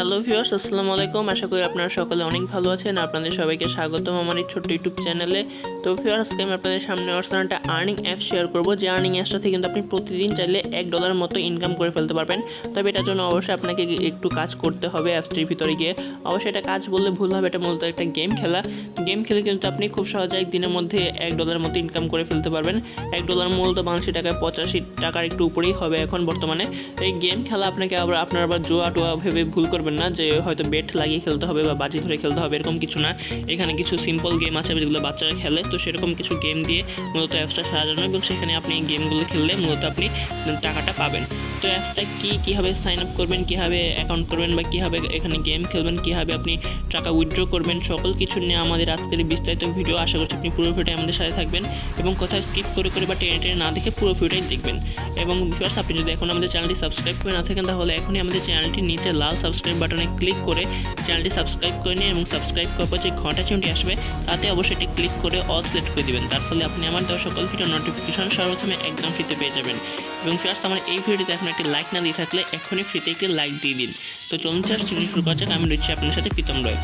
Hello viewers, আসসালামু আলাইকুম। আশা করি আপনারা সকলে অনেক ভালো আছেন। আপনাদের সবাইকে স্বাগতম আমার এই ছোট্ট ইউটিউব চ্যানেলে। তো ভিউয়ার্স, আজকে আমি আপনাদের সামনে একটা আর্নিং অ্যাপ শেয়ার করব, যে আর্নিং অ্যাপটা থেকে কিন্তু আপনি প্রতিদিন চাইলে $1 মতো ইনকাম করে ফেলতে পারবেন। তবে এটার জন্য অবশ্যই আপনাকে একটু কাজ করতে হবে অ্যাপসটির ভিতরে গিয়ে। অবশ্যই এটা কাজ বললে ভুল হবে, এটা মূলত একটা গেম খেলা। গেম খেলে কিন্তু আপনি খুব সহজে একদিনের মধ্যে $1 মতো ইনকাম করে ফেলতে পারবেন। $1 মূলত বাংলাদেশি টাকায় 85 টাকার একটু উপরেই হবে এখন বর্তমানে। এই গেম খেলা আপনাকে আপনার আবার জুয়া টুয়া ভেবে ভুল করবেন না যে হয়তো বেট লাগিয়ে খেলতে হবে বা বাজি ধরে খেলতে হবে, এরকম কিছু না। এখানে কিছু সিম্পল গেম আছে যেগুলো বাচ্চারা খেলে, তো সেরকম কিছু গেম দিয়ে মূলত অ্যাপসটা সাজানো, এবং সেখানে আপনি গেমগুলো খেললে মূলত আপনি টাকাটা পাবেন। তো অ্যাপসটা কীভাবে সাইন আপ করবেন, কীভাবে অ্যাকাউন্ট করবেন, বা কীভাবে এখানে গেম খেলবেন, কীভাবে আপনি টাকা উইথড্র করবেন, সকল কিছু নিয়ে আমাদের আজকের বিস্তারিত ভিডিও। আশা করছি আপনি পুরো ভিডিওটাই আমাদের সাথে থাকবেন এবং কোথাও স্কিপ করে বা টেনে না দেখে পুরো ভিডিওটাই দেখবেন। এবং ভিউয়ার্স, আপনি যদি এখন আমাদের চ্যানেলটি সাবস্ক্রাইব করে না থাকেন, তাহলে এখনই আমাদের চ্যানেলটির নিচে লাল সাবস্ক্রাইব বাটনে ক্লিক করে চ্যানেলটি সাবস্ক্রাইব করে নিন, এবং সাবস্ক্রাইব করার পর যে ঘন্টা চিহ্নটি আসবে তাতে অবশ্যই এটি ক্লিক করে অল সিলেক্ট করে দিবেন। তার ফলে আপনি আমার দেওয়া সকল ভিডিও নোটিফিকেশন সর্বপ্রথমে একদম ফ্রিতে পেয়ে যাবেন। এবং ভিউয়ার্স, আমার এই ভিডিওতে এখন একটি লাইক না দিয়ে থাকলে এখনই ফ্রিতে একটি লাইক দিয়ে দিন। তো চলুন শুরু করা যাক। আমি রয়েছি আপনার সাথে প্রীতম রয়।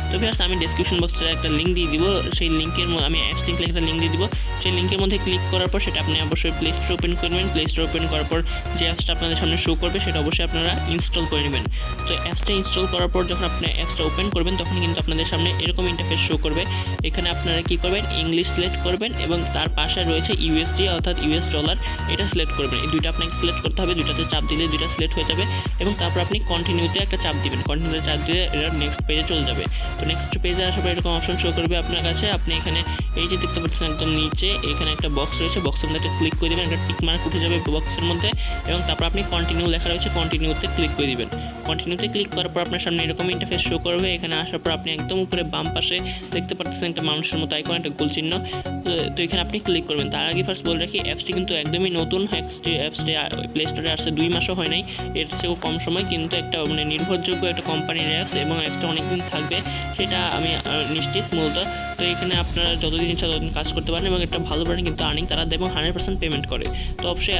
তো ভিউয়ার্স, আমি ডেসক্রিপশন বক্সে একটা লিঙ্ক দিয়ে দিব, সেই লিঙ্কের আমি অ্যাপস লিঙ্কে একটা লিঙ্ক দিয়ে দিব। সেই লিঙ্কের মধ্যে ক্লিক করার পর সেটা আপনি অবশ্যই প্লে স্টোর ওপেন করবেন। প্লে স্টোর ওপেন করার পর যে অ্যাপসটা আপনাদের সামনে শো করবে সেটা অবশ্যই আপনারা ইনস্টল করে নেবেন। তো অ্যাপসটা ইনস্টল করার পর যখন আপনি অ্যাপসটা ওপেন করবেন, তখন কিন্তু আপনাদের সামনে এরকম ইন্টারফেস শো করবে। এখানে আপনারা কী করবেন, ইংলিশ সিলেক্ট করবেন এবং তার পাশে রয়েছে ইউএসডি অর্থাৎ ইউএস ডলার, এটা সিলেক্ট করবেন। এই দুইটা আপনাকে সিলেক্ট করতে হবে, দুইটাতে চাপ দিলে দুইটা সিলেক্ট হয়ে যাবে। এবং তারপর আপনি কন্টিনিউতে একটা চাপ দিবেন, কন্টিনিউতে চাপ দিয়ে এটা নেক্সট পেজে চলে যাবে। তো নেক্সট পেজে আসার পর এরকম অপশন শো করবে আপনার কাছে। আপনি এখানে এই যে দেখতে পাচ্ছেন একদম নিচে এখানে একটা বক্স রয়েছে, বক্সের মধ্যে একটা ক্লিক করে দেবেন, একটা টিক মার্ক উঠে যাবে বক্সের মধ্যে, এবং তারপর আপনি কন্টিনিউ লেখা রয়েছে, কন্টিনিউতে ক্লিক করে দিবেন। কন্টিনিউতে ক্লিক করার পর আপনার সামনে এরকম ইন্টারফেস শো করবে। এখানে আসার পর আপনি একদম উপরে বাম পাশে দেখতে পাচ্ছেন একটা মানুষের মতো আইকন, একটা গোল চিহ্ন। তো এখানে আপনি ক্লিক করবেন। তার আগে ফার্স্ট বলে রাখি, অ্যাপসটি কিন্তু একদমই নতুন। অ্যাপসটি প্লে স্টোরে আসছে 2 মাসও হয় নাই, এর থেকেও কম সময়, কিন্তু একটা নির্ভরযোগ্য একটা কোম্পানির অ্যাপস, এবং অ্যাপসটা অনেকদিন থাকবে সেটা আমি নিশ্চিত মূলত। তো এখানে আপনারা যতদিন ইচ্ছা ততদিন কাজ করতে পারেন, এবং একটা ভালো পরিমাণে কিন্তু আর্নিং তারা দেয় এবং 100% পেমেন্ট করে। তো অবশ্যই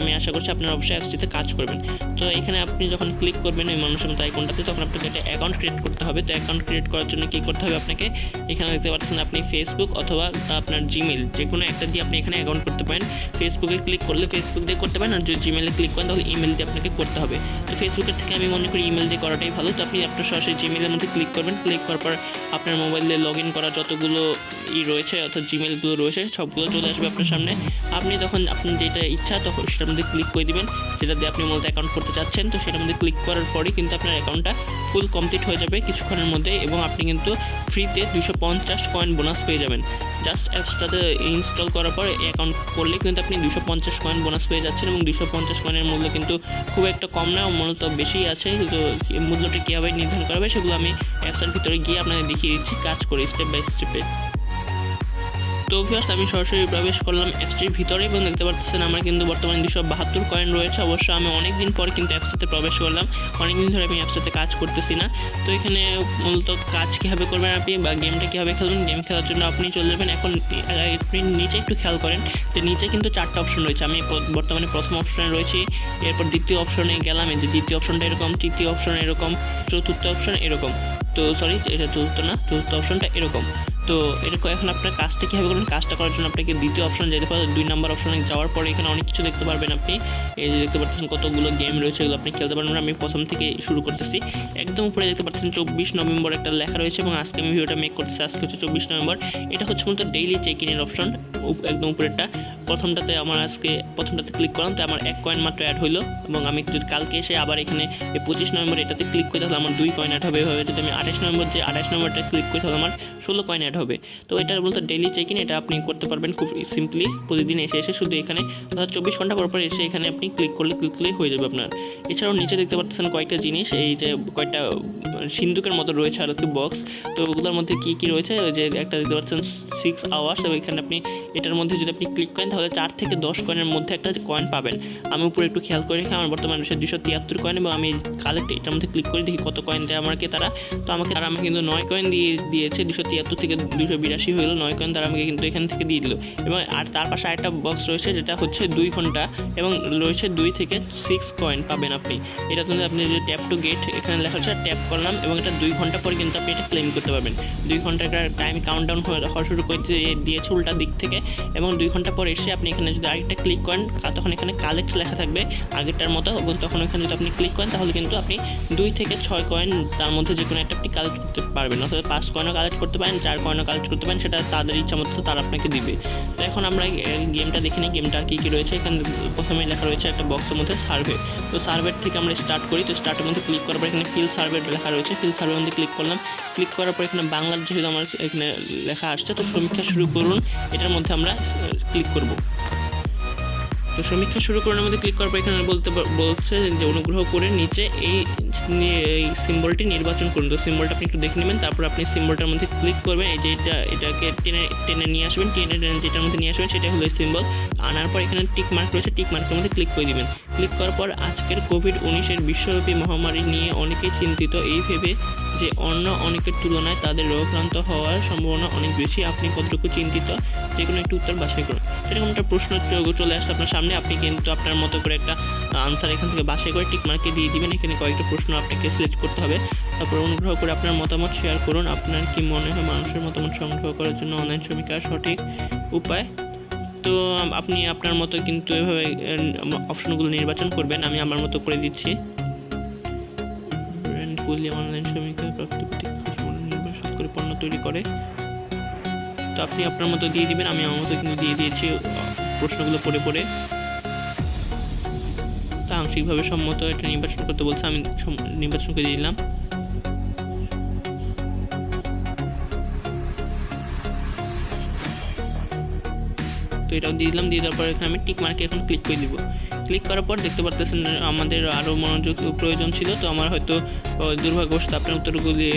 আমি আশা করছি আপনারা অবশ্যই অ্যাপসটিতে কাজ করবেন। তো এখানে আপনি যখন ক্লিক করবেন ওই মানুষের মতো আইকনটাতে, তখন আপনাকে একটা অ্যাকাউন্ট ক্রিয়েট করতে হবে। তো অ্যাকাউন্ট ক্রিয়েট করার জন্য কী করতে হবে আপনাকে, এখানে দেখতে পাচ্ছেন আপনি ফেসবুক অথবা আপনার জিমেল, যে কোনো একটা দিয়ে আপনি এখানে অ্যাকাউন্ট করতে পারেন। ফেসবুকে ক্লিক করলে ফেসবুক দিয়ে করতে পারেন, আর যদি জিমেলে ক্লিক করেন তাহলে ইমেল দিয়ে আপনাকে করতে হবে। তো ফেসবুকের থেকে আমি মনে করি ইমেল দিয়ে করাটাই ভালো। তো আপনি আপনার সরাসরি জিমেলের মধ্যে ক্লিক করবেন। ক্লিক করার পর আপনার মোবাইলে লগ ইন করা যতগুলো রয়েছে অর্থাৎ জিমেলগুলো রয়েছে সবগুলো চলে আসবে আপনার সামনে। আপনি তখন আপনি যেটা ইচ্ছা তখন সেটার মধ্যে ক্লিক করে দিবেন, যেটা দিয়ে আপনি মূলত অ্যাকাউন্ট করতে চাচ্ছেন। তো সেটার মধ্যে ক্লিক করার পরেই কিন্তু আপনার অ্যাকাউন্টটা ফুল কমপ্লিট হয়ে যাবে কিছুক্ষণের মধ্যে, এবং আপনি কিন্তু ফ্রিতে 250 কয়েন বোনাস পেয়ে যাবেন। জাস্ট অ্যাপসটাতে ইনস্টল করার পর অ্যাকাউন্ট করলে কিন্তু আপনি 250 কয়েন বোনাস পেয়ে যাচ্ছেন, এবং 250 কয়েনের মূল্য কিন্তু খুব একটা কম না, মূলত বেশি আছে। তো মূল্যটা কীভাবে নির্ধারণ করা হবে সেগুলো আমি অ্যাপসের ভিতরে গিয়ে আপনাদের দেখিয়ে দিচ্ছি কাজ করে স্টেপ বাই স্টেপে। তো ভিউয়ার্স, আমি সরাসরি প্রবেশ করলাম অ্যাপসটির ভিতরে, এবং দেখতে পাচ্ছেন আমার কিন্তু বর্তমানে 272 কয়েন রয়েছে। অবশ্য আমি অনেক দিন পর কিন্তু অ্যাপসটাতে প্রবেশ করলাম, অনেকদিন ধরে আমি অ্যাপসটাতে কাজ করতেছি না। তো এখানে মূলত কাজ কীভাবে করবেন আপনি, বা গেমটা কীভাবে খেলবেন, গেম খেলার জন্য আপনি চলে যাবেন। এখন আপনি নিচে একটু খেয়াল করেন যে নিচে কিন্তু 4টা অপশন রয়েছে। আমি বর্তমানে প্রথম অপশনে রয়েছি, এরপর দ্বিতীয় অপশনে গেলাম, এই যে দ্বিতীয় অপশনটা এরকম, তৃতীয় অপশন এরকম, চতুর্থ অপশন এরকম। তো সরি, এটা চতুর্থ না, চতুর্থ অপশনটা এরকম। তো এরকম এখন আপনার কাজটা কীভাবে করবেন, কাজটা করার জন্য আপনাকে দ্বিতীয় অপশন যেতে পারেন। 2 নম্বর অপশনে যাওয়ার পরে এখানে অনেক কিছু দেখতে পারবেন আপনি। এই যে দেখতে পাচ্ছেন কতগুলো গেম রয়েছে, এগুলো আপনি খেলতে পারবেন। আমি প্রথম থেকে শুরু করতেছি। একদম উপরে দেখতে পাচ্ছেন 24 নভেম্বর একটা লেখা রয়েছে, এবং আজকে আমি ভিডিওটা মেক করতেছি। আজকে হচ্ছে 24 নভেম্বর। এটা হচ্ছে মূলত ডেইলি চেক ইনের অপশন, একদম উপরেরটা। প্রথমটাতে ক্লিক করলাম, তো আমার 1 কয়েন মাত্র অ্যাড হইলো, এবং আমি যদি কালকে এসে আবার এখানে 25 নভেম্বর এটাতে ক্লিক করে তাহলে আমার 2 কয়েন অ্যাড হবে। এভাবে যদি আমি 28 নভেম্বরটা ক্লিক করি তাহলে আমার 16 কয়েন অ্যাড হবে। তো এটা বলতে ডেইলি চেক ইন, এটা আপনি করতে পারবেন খুব সিম্পলি। প্রতিদিন এসে শুধু এখানে অর্থাৎ 24 ঘন্টা পর এসে এখানে আপনি ক্লিক করলেই হয়ে যাবে আপনার। এছাড়াও নিচে দেখতে পাচ্ছেন কয়েকটা জিনিস, এই যে কয়েকটা সিন্ধুকের মতো রয়েছে আর একটি বক্স। তো ওগুলোর মধ্যে কী কী রয়েছে, ওই যে একটা দেখতে পাচ্ছেন 6 আওয়ার্স, এবং এখানে আপনি এটার মধ্যে যদি আপনি ক্লিক করেন তাহলে 4 থেকে 10 কয়েনের মধ্যে একটা কয়েন পাবেন। আমি উপরে একটু খেয়াল করে রেখে আমার বর্তমানে 273 কয়েন, এবং আমি কালেক্ট এটার মধ্যে ক্লিক করে দেখি কত কয়েন দেয় আমাকে তারা। তো আমাকে কিন্তু 9 কয়েন দিয়েছে, 273 থেকে 282 হলো 9 কয়েন তারা আমাকে কিন্তু এখান থেকে দিয়ে দিল। এবং আর তার পাশে আরেকটা বক্স রয়েছে যেটা হচ্ছে 2 ঘন্টা, এবং রয়েছে 2 থেকে 6 কয়েন পাবেন আপনি। এটা কিন্তু আপনি যে ট্যাপ টু গেট এখানে লেখা হচ্ছে, ট্যাপ করলাম এবং এটা 2 ঘন্টা পরে কিন্তু আপনি এটা ক্লেম করতে পারবেন। 2 ঘন্টা একটা টাইম কাউন্টডাউন হওয়া শুরু করে দিয়েছে উল্টা দিক থেকে, এবং 2 ঘন্টা পরে এসে আপনি এখানে যদি আরেকটা ক্লিক করেন তখন এখানে কালেক্ট লেখা থাকবে আগেরটার মতো, এবং তখন এখানে যদি আপনি ক্লিক করেন তাহলে কিন্তু আপনি 2 থেকে 6 কয়েন তার মধ্যে যে কোনো একটা আপনি কালেক্ট করতে পারবেন, অর্থাৎ 5 কয়েনও কালেক্ট করতে পারেন, 4 কয়েনও কালেক্ট করতে পারেন, সেটা তাদের ইচ্ছা মতো তারা আপনাকে দিবে। তো এখন আমরা গেমটা দেখে নিই, গেমটা কী কী রয়েছে। এখানে প্রথমে লেখা রয়েছে একটা বক্সের মধ্যে সার্ভে। তো সার্ভে থেকে আমরা স্টার্ট করি। তো স্টার্টের মধ্যে ক্লিক করার পর এখানে ফিল সার্ভে লেখা রয়েছে, ফিল সার্ভের মধ্যে ক্লিক করলাম। ক্লিক করার পর এখানে বাংলার যেহেতু আমার এখানে লেখা আসছে, তো সমীক্ষা শুরু করুন এটার মধ্যে আমরা ক্লিক করব। তো সমীক্ষা শুরু করার মধ্যে ক্লিক করার পর এখানে বলছে যে অনুগ্রহ করে নিচে এই সিম্বলটি নির্বাচন করুন। তো সিম্বলটা আপনি একটু দেখে নেবেন, তারপর আপনি সিম্বলটার মধ্যে ক্লিক করবেন। এই যে এটাকে টেনে নিয়ে আসবেন, যেটার মধ্যে নিয়ে আসবেন সেটা হলো সিম্বল। আনার পর এখানে টিক মার্ক রয়েছে, টিক মার্কের মধ্যে ক্লিক করে দিবেন। ক্লিক করার পর আজকের কোভিড-19 বিশ্বব্যাপী মহামারী নিয়ে অনেকেই চিন্তিত, এই ভেবে যে অন্য অনেকের তুলনায় তাদের রোগাক্রান্ত হওয়ার সম্ভাবনা অনেক বেশি। আপনি কতটুকু চিন্তিত, যে কোনো একটু উত্তর বাছাই করুন। সেরকম একটা প্রশ্ন চলে আসছে আপনার সামনে, আপনি কিন্তু আপনার মতো করে একটা আনসার এখান থেকে বাছাই করে টিক মার্কে দিয়ে দিবেন। এখানে কয়েকটা প্রশ্ন আপনাকে সিলেক্ট করতে হবে। তারপর অনুগ্রহ করে আপনার মতামত শেয়ার করুন। আপনার কি মনে হয় মানুষের মতামত সংগ্রহ করার জন্য অনলাইন সমীক্ষা সঠিক উপায়? তো আপনি আপনার মতো কিন্তু এভাবে অপশনগুলো নির্বাচন করবেন। আমি আমার মতো করে দিচ্ছি। ব্র্যান্ডগুলি অনলাইন সমীক্ষা প্রাকৃতিক নির্ভরশীল করে পণ্য তৈরি করে। তো আপনি আপনার মতো দিয়ে দিবেন, আমি আমার মতো কিন্তু দিয়ে দিয়েছি প্রশ্নগুলো পড়ে পড়ে। তা আংশিকভাবে সম্মত এটা নির্বাচন করতে বলছে, আমি নির্বাচন করে দিলাম। তো এটাও দিয়ে দিলাম। দিয়ে দেওয়ার পর এখানে আমি টিক মার্কে এখন ক্লিক করে দিব। ক্লিক করার পর দেখতে পাচ্ছেন আমাদের আরও মনোযোগ প্রয়োজন ছিল। তো আমার হয়তো দুর্ভাগ্যবশত আপনার উত্তরগুলি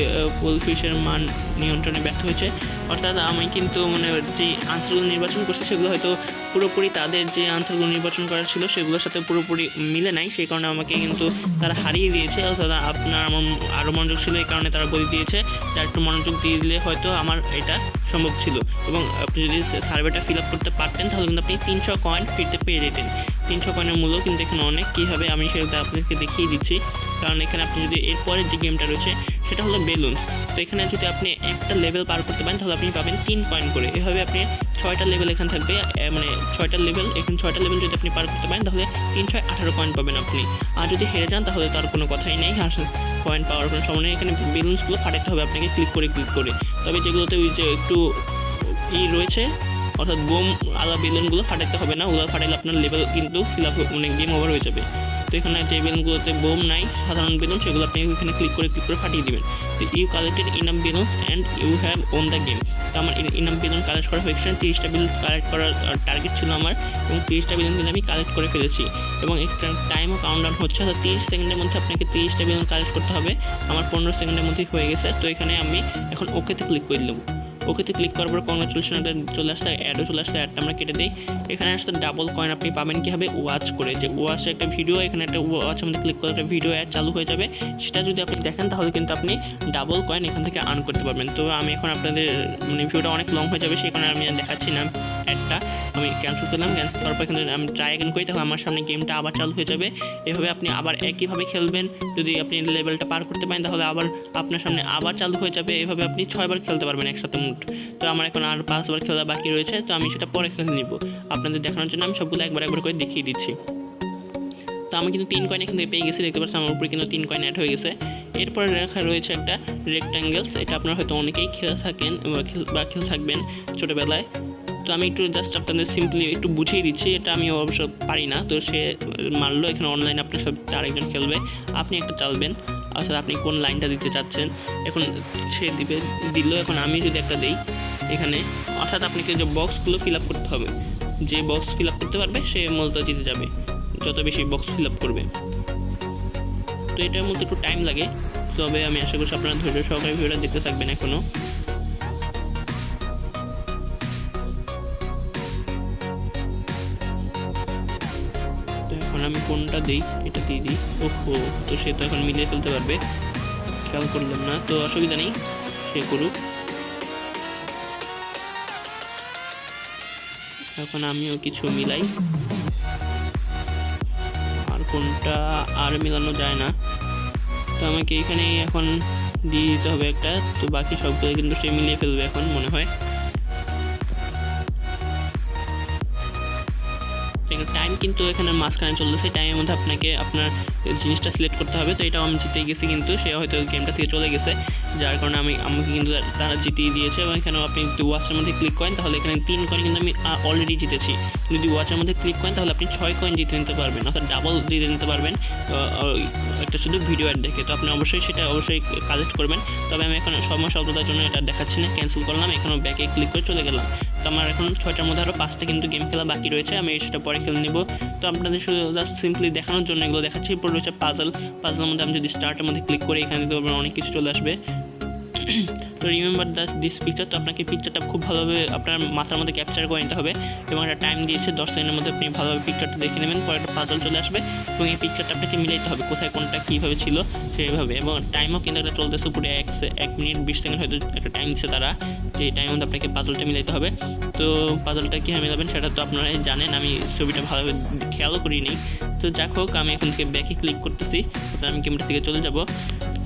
গোল্ডফিশের মান নিয়ন্ত্রণে ব্যর্থ হয়েছে। অর্থাৎ আমি কিন্তু মানে যে আনসারগুলো নির্বাচন করছি সেগুলো হয়তো পুরোপুরি তাদের যে আনসারগুলো নির্বাচন করা ছিল সেগুলোর সাথে পুরোপুরি মিলে নাই, সেই কারণে আমাকে কিন্তু তারা হারিয়ে দিয়েছে। অর্থাৎ আপনার আমার আরও মনোযোগ ছিল, এই কারণে তারা বলে দিয়েছে যে একটু মনোযোগ দিয়ে দিলে হয়তো আমার এটা সম্ভব ছিল। এবং আপনি যদি সার্ভেটা ফিল আপ করতে পারতেন তাহলে কিন্তু আপনি 300 কয়েন ফিরতে পেয়ে যেতেন। 300 কয়েনের মূল্য কিন্তু এখানে অনেক। কীভাবে আমি সেটা আপনাদেরকে দেখিয়ে দিচ্ছি, কারণ এখানে আপনি যদি এরপরের যে গেমটা রয়েছে সেটা হলো বেলুনস। তো এখানে যদি আপনি একটা লেভেল পার করতে পারেন তাহলে আপনি পাবেন 3 কয়েন করে। এভাবে আপনি 6টা লেভেল এখানে থাকবে, মানে 6টা লেভেল, এখানে 6টা লেভেল যদি আপনি পার করতে পারেন তাহলে 318 কয়েন পাবেন আপনি। আর যদি হেরে যান তাহলে তার কোনো কথাই নেই, কয়েন পাওয়ার কোনো সময় নেই। এখানে বেলুনসগুলো ফাটাতে হবে আপনাকে ক্লিক করে। তবে যেগুলোতে ওই যে একটু রয়েছে, অর্থাৎ বোম আলা বেলুনগুলো ফাটাতে হবে না, ওগুলো ফাটাইলে আপনার লেভেল কিন্তু ফিল আপ মানে গেম ওভার হয়ে যাবে। তো এখানে যে বেলুনগুলোতে বোম নাই, সাধারণ বেলুন, সেগুলো আপনি এখানে ক্লিক করে ফাটিয়ে দিবেন। তো ইউ কালেক্টেড ইনাম balloon and you have won the game. তো আমার ইনাম বেলুন কালেক্ট করা হয়েছে, 30টা বেলুন কালেক্ট করার টার্গেট ছিল আমার, এবং 30টা বেলুন কিন্তু আমি কালেক্ট করে ফেলেছি। এবং একটা টাইমও কাউন্টডাউন হচ্ছে, অর্থাৎ 30 সেকেন্ডের মধ্যে আপনাকে 30টা বেলুন কালেক্ট করতে হবে। আমার 15 সেকেন্ডের মধ্যেই হয়ে গেছে। তো এখানে আমি এখন ওকেতে ক্লিক করে দেবো। ওকেতে ক্লিক করার পর কংগ্রেচুলেশন চলে আসলে অ্যাডও চলে আসলে অ্যাডটা আমরা কেটে দিই। এখানে আসলে ডাবল কয়েন আপনি পাবেন কীভাবে, ওয়াচ করে। যে ওয়াচ একটা ভিডিও, এখানে একটা ওয়াচের মধ্যে ক্লিক করে একটা ভিডিও অ্যাড চালু হয়ে যাবে, সেটা যদি আপনি দেখেন তাহলে কিন্তু আপনি ডাবল কয়েন এখান থেকে আর্ন করতে পারবেন। তো আমি এখন আপনাদের মানে ভিডিওটা অনেক লং হয়ে যাবে, সেই কারণে আমি দেখাচ্ছি না অ্যাডটা, আমি ক্যান্সেল করলাম। ক্যান্সেল করার পর কিন্তু আমি ট্রাই অ্যাগেন করি, তাহলে আমার সামনে গেমটা আবার চালু হয়ে যাবে। এভাবে আপনি আবার একইভাবে খেলবেন। যদি আপনি লেভেলটা পার করতে পারেন তাহলে আবার আপনার সামনে আবার চালু হয়ে যাবে। এভাবে আপনি 6 বার খেলতে পারবেন একসাথে মোট। তো আমার এখন আর 5 বার খেলা বাকি রয়েছে, তো আমি সেটা পরে খেলে নিব। আপনাদের দেখানোর জন্য আমি সবগুলো একবার করে দেখিয়ে দিচ্ছি। তো আমি কিন্তু 3 কয়েন এখান থেকে পেয়ে গেছি, দেখতে পাচ্ছি আমার উপরে কিন্তু 3 কয়েন অ্যাড হয়ে গেছে। এরপরে লেখা রয়েছে একটা রেক্ট্যাঙ্গেলস, এটা আপনারা হয়তো অনেকেই খেলে থাকেন বা খেলে থাকবেন ছোটোবেলায়। তো আমি একটু জাস্ট আপনাদের সিম্পলি একটু বুঝিয়ে দিচ্ছি, এটা আমি অবশ্য পারি না। তো সে মারলো, এখানে অনলাইনে আপনার সাথে আরেকজন খেলবে, আপনি একটা চালবেন, অর্থাৎ আপনি কোন লাইনটা দিতে চাচ্ছেন। এখন সে দিল, এখন আমি যদি একটা দিই এখানে, অর্থাৎ আপনাকে যে বক্সগুলো ফিল আপ করতে হবে, যে বক্স ফিল আপ করতে পারবে সে মূলত জিতে যাবে, যত বেশি বক্স ফিল আপ করবে। তো এটার মধ্যে একটু টাইম লাগে, তবে আমি আশা করছি আপনারা ধৈর্য সহকারে ভিডিওটা দেখতে থাকবেন এখনো। তো এখন আমি কোনটা দিই, এটা দিয়ে দিই। ওহো, তো সে তো এখন মিলিয়ে ফেলতে পারবে, খেয়াল করলাম না, তো অসুবিধা নেই, সে করুক। এখন আমিও কিছু মিলাই, আর কোনটা আর মেলানো যায় না, তো আমাকে এখানে এখন দিয়ে দিতে হবে একটা। তো বাকি সবগুলো কিন্তু সে মিলিয়ে ফেলবে এখন মনে হয়। টাইম কিন্তু এখানে মাঝখানে চলতেছে, টাইমের মধ্যে আপনাকে আপনার জিনিসটা সিলেক্ট করতে হবে। তো এটাও আমি জিতে গেছি, কিন্তু সে হয়তো গেমটা থেকে চলে গেছে, যার কারণে আমাকে কিন্তু তারা জিতিয়ে দিয়েছে। এবং এখানেও আপনি যদি ওয়াচের মধ্যে ক্লিক করেন তাহলে এখানে 3 কয়েন কিন্তু আমি অলরেডি জিতেছি। যদি ওয়াচের মধ্যে ক্লিক করেন তাহলে আপনি 6 কয়েন জিতে নিতে পারবেন, অর্থাৎ ডাবল জিতে নিতে পারবেন একটা শুধু ভিডিও অ্যাড দেখে। তো আপনি অবশ্যই সেটা কালেক্ট করবেন। তবে আমি এখন সময় স্বল্পতার জন্য এটা দেখাচ্ছি না, ক্যান্সেল করলাম, এখানেও ব্যাকে ক্লিক করে চলে গেলাম। তো আমার এখন 6টার মধ্যে আরও 5টা কিন্তু গেম খেলা বাকি রয়েছে, আমি সেটা পরে খেলে নেব। তো আপনাদের শুধু জাস্ট সিম্পলি দেখানোর জন্য এগুলো দেখাচ্ছি। এরপর রয়েছে পাজলের মধ্যে আমি যদি স্টার্টের মধ্যে ক্লিক করি এখানে দিতে পারবেন, অনেক কিছু চলে আসবে। তো রিমেম্বার দিস পিকচার, তো আপনাকে পিকচারটা খুব ভালোভাবে আপনার মাথার মধ্যে ক্যাপচার করে নিতে হবে, এবং একটা টাইম দিয়েছে 10 সেকেন্ডের মধ্যে আপনি ভালোভাবে পিকচারটা দেখে নেবেন। পরে একটা পাজল চলে আসবে এবং এই পিকচারটা আপনাকে মিলাইতে হবে কোথায় কোনটা কীভাবে ছিল সেইভাবে। এবং টাইমও কিন্তু একটা চলতেছে পুরো 1 মিনিট 20 সেকেন্ড হয়তো একটা টাইম দিচ্ছে তারা, যে এই টাইমের মধ্যে আপনাকে পাজলটা মিলাইতে হবে। তো পাজলটা কীভাবে মিলাবেন সেটা তো আপনারা জানেন, আমি ছবিটা ভালোভাবে খেয়ালও করিনি। তো যাক হোক, আমি এখন থেকে ব্যাকে ক্লিক করতেছি, আমি গেমটা থেকে চলে যাব।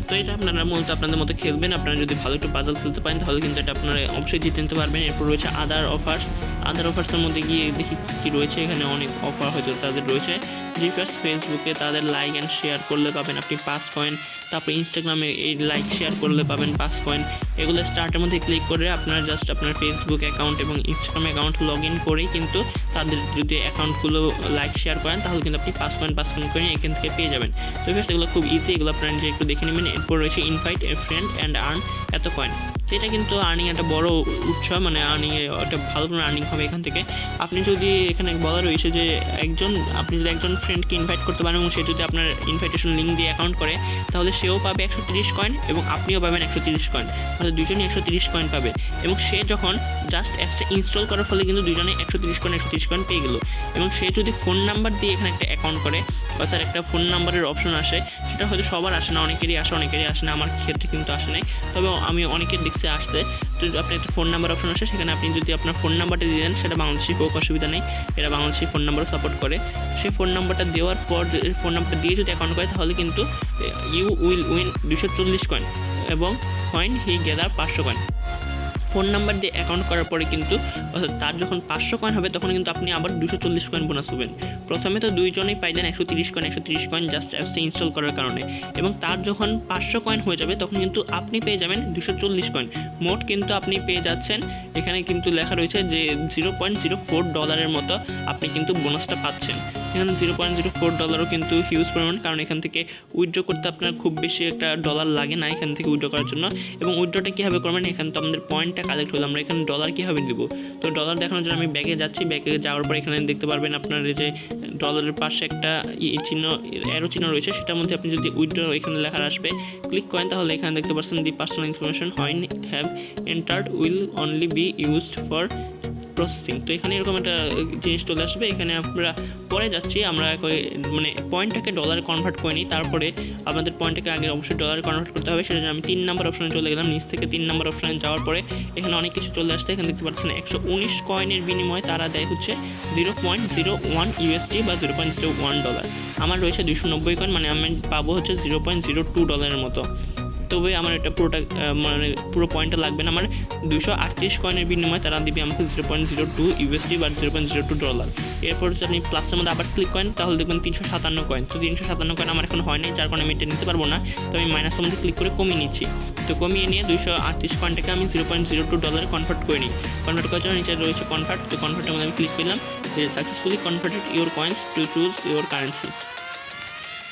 তো এটা আপনারা মূলত আপনাদের মতো খেলবেন। আপনারা যদি ভালো একটু পাজল খেলতে পারেন তাহলে কিন্তু এটা আপনারা অবশ্যই জিতে নিতে পারবেন। এরপর রয়েছে আদার অফার্সের মধ্যে গিয়ে দেখি কী রয়েছে। এখানে অনেক অফার হয়তো তাদের রয়েছে। ফার্স্ট ফেসবুকে তাদের লাইক অ্যান্ড শেয়ার করলে পাবেন আপনি 5 কয়েন। তারপর ইনস্টাগ্রামে এই লাইক শেয়ার করলে পাবেন 5 কয়েন। এগুলো স্টার্টের মধ্যে ক্লিক করে আপনারা জাস্ট আপনার ফেসবুক অ্যাকাউন্ট এবং ইনস্টাগ্রাম অ্যাকাউন্ট লগ ইন করেই কিন্তু তাদের যদি অ্যাকাউন্টগুলো লাইক শেয়ার করেন তাহলে কিন্তু আপনি 5 কয়েন করে এখান থেকে পেয়ে যাবেন। তো এগুলো খুব ইজি, এগুলো আপনারা যে একটু দেখে নেবেন। এরপর রয়েছে invite a friend and earn এত কয়েন। সেটা কিন্তু আর্নিং একটা বড় উৎস, মানে আর্নিংয়ে একটা ভালো কোনো আর্নিং হবে এখান থেকে। আপনি যদি এখানে বলা রয়েছে যে আপনি যদি একজন ফ্রেন্ডকে ইনভাইট করতে পারেন এবং সে যদি আপনার ইনভাইটেশন লিঙ্ক দিয়ে অ্যাকাউন্ট করে তাহলে সেও পাবে 130 কয়েন এবং আপনিও পাবেন 130 কয়েন, তাহলে দুজনেই 130 কয়েন পাবে। এবং সে যখন জাস্ট অ্যাপসটা ইনস্টল করার ফলে কিন্তু দুজনে 130 কয়েন পেয়ে গেল। এবং সে যদি ফোন নাম্বার দিয়ে এখানে একটা অ্যাকাউন্ট করে, অর্থাৎ একটা ফোন নাম্বারের অপশন আসে, সেটা হয়তো সবার আসে না, অনেকেরই আসে না, আমার ক্ষেত্রে কিন্তু আসে নাই, তবে আমি অনেকের দেখতে আসছে। তো আপনি একটা ফোন নাম্বার অপশন আসে, সেখানে আপনি যদি আপনার ফোন নাম্বারটা দিয়ে দেন, সেটা বাংলাদেশি হোক অসুবিধা নেই, এরা বাংলাদেশি ফোন নাম্বারও সাপোর্ট করে। সেই ফোন নাম্বারটা দেওয়ার পর ফোন নাম্বারটা দিয়ে যদি অ্যাকাউন্ট করে তাহলে কিন্তু ইউ উইল উইন 240 কয়েন এবং হি গেদার 500 কয়েন। ফোন নাম্বার দিয়ে অ্যাকাউন্ট করার পরে কিন্তু অর্থাৎ তার যখন 500 কয়েন হবে তখন কিন্তু আপনি আবার 240 কয়েন বোনাস পাবেন। প্রথমে তো দুইজনেই পাইলেন 130 কয়েন জাস্ট অ্যাপসে ইনস্টল করার কারণে, এবং তার যখন 500 কয়েন হয়ে যাবে তখন কিন্তু আপনি পেয়ে যাবেন 240 কয়েন। মোট কিন্তু আপনি পেয়ে যাচ্ছেন, এখানে কিন্তু লেখা রয়েছে যে $0.04 মতো আপনি কিন্তু বোনাসটা পাচ্ছেন। এখানে $0.04 কিন্তু হিউজ পরিমাণ, কারণ এখান থেকে উইথড্র করতে আপনার খুব বেশি একটা ডলার লাগে না এখান থেকে উইথড্র করার জন্য। এবং উইথড্রটা কীভাবে করবেন, এখানে তো আমাদের পয়েন্টটা কালেক্ট হলো, আমরা এখানে ডলার কীভাবে দেব। তো ডলার দেখানোর জন্য আমি ব্যাগে যাচ্ছি, ব্যাগে যাওয়ার পর এখানে দেখতে পারবেন আপনার যে ডলারের পাশে একটা অ্যারো চিহ্ন রয়েছে, সেটার মধ্যে আপনি যদি উইথড্র এখানে লেখা আসবে ক্লিক করেন তাহলে এখানে দেখতে পাচ্ছেন the personal information when have entered will only be used for processing. তো এখানে এরকম একটা জিনিস চলে আসবে। এখানে আমরা পরে যাচ্ছি, আমরা মানে পয়েন্টটাকে ডলারে কনভার্ট করে নিই, তারপরে আপনাদের পয়েন্টটাকে আগে অবশ্যই ডলারে কনভার্ট করতে হবে। সেটা আমি 3 নম্বর অপশানে চলে গেলাম, নিচ থেকে 3 নম্বর অপশানে যাওয়ার পরে এখানে অনেক কিছু চলে আসছে। এখানে দেখতে পাচ্ছেন 119 কয়েনের বিনিময়ে তারা দেয় হচ্ছে 0.01 USD বা $0.01। আমার রয়েছে 290 কয়েন, মানে আমি পাবো হচ্ছে $0.02 মতো। তবে আমার এটা মানে পুরো পয়েন্টটা লাগবে না, আমার 238 কয়েনের বিনিময়ে তারা দিবে আমাকে 0.02 USD বা $0.02। এরপর যদি আপনি প্লাসের মধ্যে আবার ক্লিক করেন তাহলে দেখবেন 357 কয়েন। তো 357 কয়েন আমার এখন হয় নাই, যার কারণে আমি এটা নিতে পারবো না। তো আমি মাইনাসের মধ্যে ক্লিক করে কমিয়ে নিচ্ছি। তো কমিয়ে নিয়ে 238 কয়েনটাকে আমি $0.02 কনভার্ট করে নিই। কনভার্ট করার জন্য নিচে রয়েছে কনভার্ট, তো কনভার্টের মধ্যে আমি ক্লিক করলাম, successfully converted your coins to choose your currency.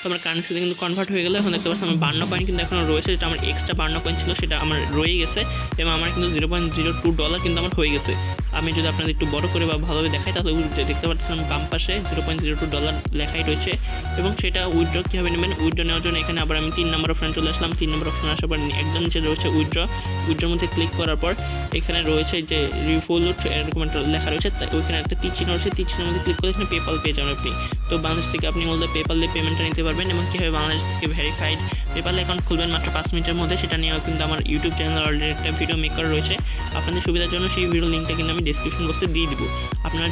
তো আমার কারেন্সিতে কিন্তু কনভার্ট হয়ে গেলো। এখন দেখতে পাচ্ছি আমার 52 কয়েন কিন্তু এখনও রয়েছে, যেটা আমার এক্সট্রা 52 কয়েন ছিল সেটা আমার রয়ে গেছে, এবং আমার কিন্তু $0.02 কিন্তু আমার হয়ে গেছে। আমি যদি আপনাদের একটু বড় করে বা ভালোভাবে দেখাই তাহলে দেখতে পাচ্ছেন বাম পাশে $0.02 লেখাই রয়েছে এবং সেটা উইথড্র কীভাবে নেবেন। উইথড্র নেওয়ার জন্য এখানে আবার আমি 3 নম্বর অপশানে চলে আসলাম। 3 নম্বর অপশানে আসার পর একদম নিচে রয়েছে উইথড্রর মধ্যে ক্লিক করার পর এখানে রয়েছে যে রিভোলুট এরকম একটা লেখা রয়েছে, ওইখানে একটা তীর চিহ্ন রয়েছে, তীর চিহ্নের মধ্যে ক্লিক করে এখানে পেপাল পেয়ে যাবেন আপনি। তো বাংলাদেশ থেকে আপনি মূলত পেপাল দিয়ে পেমেন্টটা নিতে পারবেন এবং কীভাবে বাংলাদেশ থেকে ভেরিফাইড পেপাল অ্যাকাউন্ট খুলবেন মাত্র 5 মিনিটের মধ্যে, সেটা নিয়েও কিন্তু আমার ইউটিউব চ্যানেল অলরেডি একটা ভিডিও মেক করা রয়েছে। আপনাদের সুবিধার জন্য সেই ভিডিও লিঙ্কটা কিন্তু আমি ডিসক্রিপশন বক্সে দিয়ে দিব। আপনাদের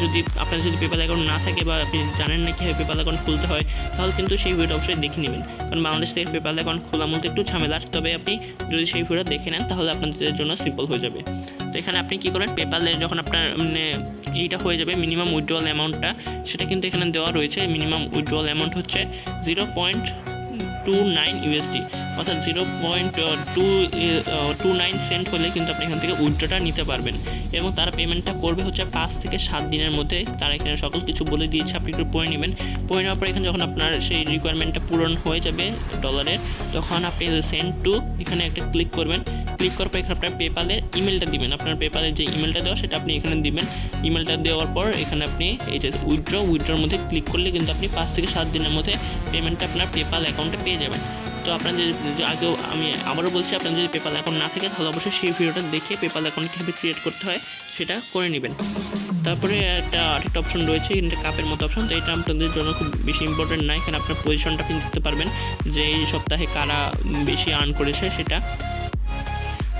যদি পেপাল অ্যাকাউন্ট না থাকে বা আপনি জানেন না কীভাবে পেপাল অ্যাকাউন্ট খুলতে হয় তাহলে কিন্তু সেই ভিডিও অবশ্যই দেখে নেবেন, কারণ বাংলাদেশ থেকে পেপাল অ্যাকাউন্ট খোলার মধ্যে একটু ঝামেলার, তবে আপনি যদি সেই ভিডিও দেখে নেন তাহলে আপনাদের জন্য সিম্পল হয়ে যাবে। তো এখানে আপনি কী করবেন, পেপালে যখন আপনার এইটা হয়ে যাবে মিনিমাম উইথড্রয়াল অ্যামাউন্টটা সেটা কিন্তু এখানে দেওয়া রয়েছে। মিনিমাম উইথড্রয়াল অ্যামাউন্ট হচ্ছে 0.29 USD, অর্থাৎ 0.29 সেন্ট হলে কিন্তু আপনি এখান থেকে উইথড্রটা নিতে পারবেন এবং তারা পেমেন্টটা করবে হচ্ছে 5 থেকে 7 দিনের মধ্যে। তারা এখানে সকল কিছু বলে দিয়েছে, আপনি একটু পড়ে নেবেন। পড়ে নেওয়ার পর এখানে যখন আপনার সেই রিকোয়ারমেন্টটা পূরণ হয়ে যাবে ডলারের, তখন আপনি সেন্ড টু এখানে একটা ক্লিক করবেন। ক্লিক করার পর এখানে আপনার পেপালের ইমেলটা দিবেন, আপনার পেপালের যে ইমেলটা দেওয়া সেটা আপনি এখানে দিবেন। ইমেলটা দেওয়ার পর এখানে আপনি এই যে উইথড্রর মধ্যে ক্লিক করলে কিন্তু আপনি 5 থেকে 7 দিনের মধ্যে পেমেন্টটা আপনার পেপাল অ্যাকাউন্টে পেয়ে যাবেন। তো আপনাদের আগেও আমি আবারও বলছি, আপনার যদি পেপাল অ্যাকাউন্ট না থাকে তাহলে অবশ্যই সেই ভিডিওটা দেখে পেপাল অ্যাকাউন্ট কীভাবে ক্রিয়েট করতে হয় সেটা করে নেবেন। তারপরে আরেকটা অপশন রয়েছে, এটা কাপের মতো অপশন। তো এটা আপনাদের জন্য খুব বেশি ইম্পর্টেন্ট না, এখানে আপনার পজিশনটা আপনি দিতে পারবেন যে এই সপ্তাহে কারা বেশি আর্ন করেছে সেটা।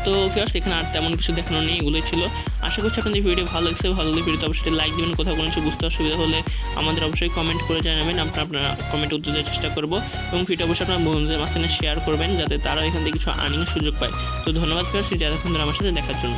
তো ভিউয়ার্স এখানে আর তেমন কিছু দেখানো নেই, এগুলোই ছিল। আশা করছি আপনাদের ভিডিও ভালো লাগছে। ভালো লাগলে ভিডিওতে অবশ্যই লাইক দেবেন, কোথাও কোনো কিছু বুঝতে অসুবিধা হলে আমাদের অবশ্যই কমেন্ট করে জানাবেন, আপনারা কমেন্টে উত্তর দেওয়ার চেষ্টা করবো এবং ভিডিও অবশ্যই আপনার বন্ধুদের মাঝখানে শেয়ার করবেন যাতে তারাও এখান থেকে কিছু আর্নিংয়ের সুযোগ পায়। তো ধন্যবাদ ভিউয়ার্স এতক্ষণ ধরে আমার সাথে দেখার জন্য।